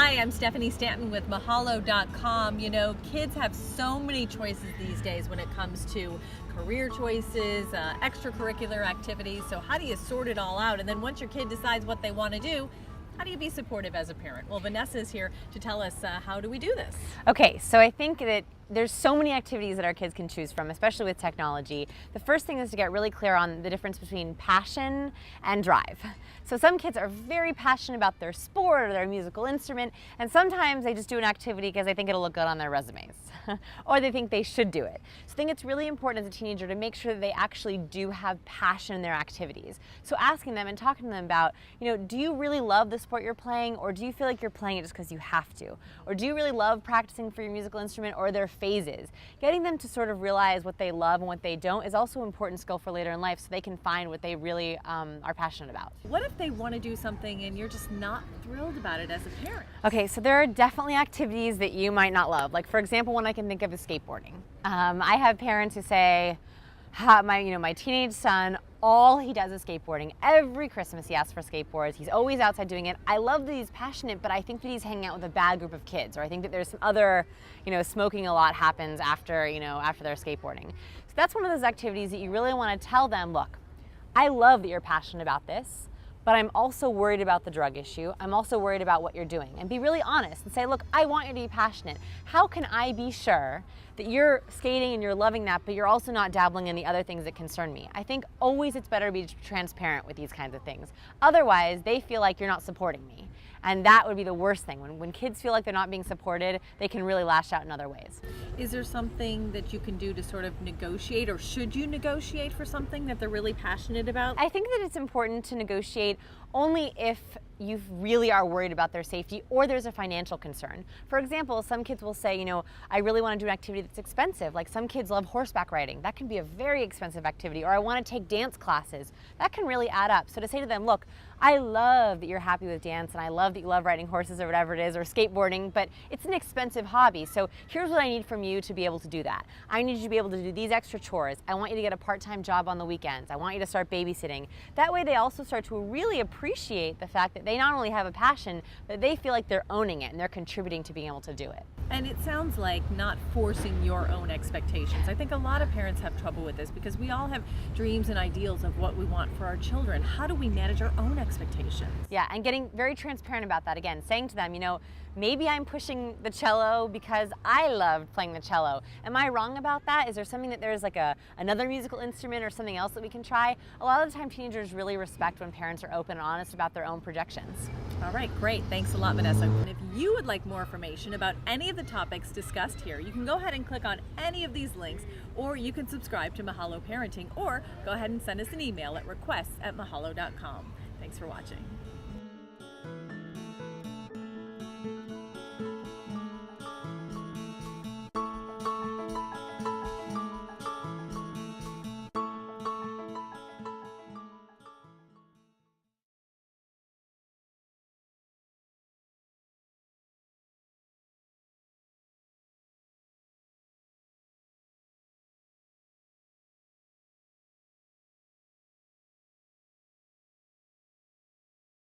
Hi, I'm Stephanie Stanton with Mahalo.com. You know, kids have so many choices these days when it comes to career choices, extracurricular activities. So how do you sort it all out? And then once your kid decides what they want to do, how do you be supportive as a parent? Well, Vanessa is here to tell us how do we do this? Okay, so I think that there's so many activities that our kids can choose from, especially with technology. The first thing is to get really clear on the difference between passion and drive. So some kids are very passionate about their sport or their musical instrument, and sometimes they just do an activity because they think it'll look good on their resumes, or they think they should do it. So I think it's really important as a teenager to make sure that they actually do have passion in their activities. So asking them and talking to them about, do you really love the sport you're playing, or do you feel like you're playing it just because you have to? Or do you really love practicing for your musical instrument, or their phases? Getting them to sort of realize what they love and what they don't is also an important skill for later in life, so they can find what they really are passionate about. What if they want to do something and you're just not thrilled about it as a parent? Okay, so there are definitely activities that you might not love. Like, for example, one I can think of is skateboarding. I have parents who say, my teenage son, all he does is skateboarding. Every Christmas he asks for skateboards. He's always outside doing it. I love that he's passionate, but I think that he's hanging out with a bad group of kids, or I think that there's some other, smoking a lot happens after their skateboarding. So that's one of those activities that you really want to tell them, look, I love that you're passionate about this, but I'm also worried about the drug issue. I'm also worried about what you're doing. And be really honest and say, look, I want you to be passionate. How can I be sure that you're skating and you're loving that, but you're also not dabbling in the other things that concern me? I think always it's better to be transparent with these kinds of things. Otherwise, they feel like you're not supporting me. And that would be the worst thing. When kids feel like they're not being supported, they can really lash out in other ways. Is there something that you can do to sort of negotiate, or should you negotiate for something that they're really passionate about? I think that it's important to negotiate only if you really are worried about their safety or there's a financial concern. For example, some kids will say, I really want to do an activity that's expensive. Like, some kids love horseback riding. That can be a very expensive activity. Or I want to take dance classes. That can really add up. So to say to them, look, I love that you're happy with dance, and I love that you love riding horses or whatever it is, or skateboarding, but it's an expensive hobby. So here's what I need from you to be able to do that. I need you to be able to do these extra chores. I want you to get a part-time job on the weekends. I want you to start babysitting. That way they also start to really appreciate the fact that they not only have a passion, but they feel like they're owning it and they're contributing to being able to do it. And it sounds like not forcing your own expectations. I think a lot of parents have trouble with this because we all have dreams and ideals of what we want for our children. How do we manage our own expectations? Yeah, and getting very transparent about that. Again, saying to them, maybe I'm pushing the cello because I loved playing the cello. Am I wrong about that? Is there something that there's like another musical instrument or something else that we can try? A lot of the time teenagers really respect when parents are open and honest about their own projections. All right, great. Thanks a lot, Vanessa. And if you would like more information about any of the topics discussed here, you can go ahead and click on any of these links, or you can subscribe to Mahalo Parenting, or go ahead and send us an email at requests@mahalo.com. Thanks for watching.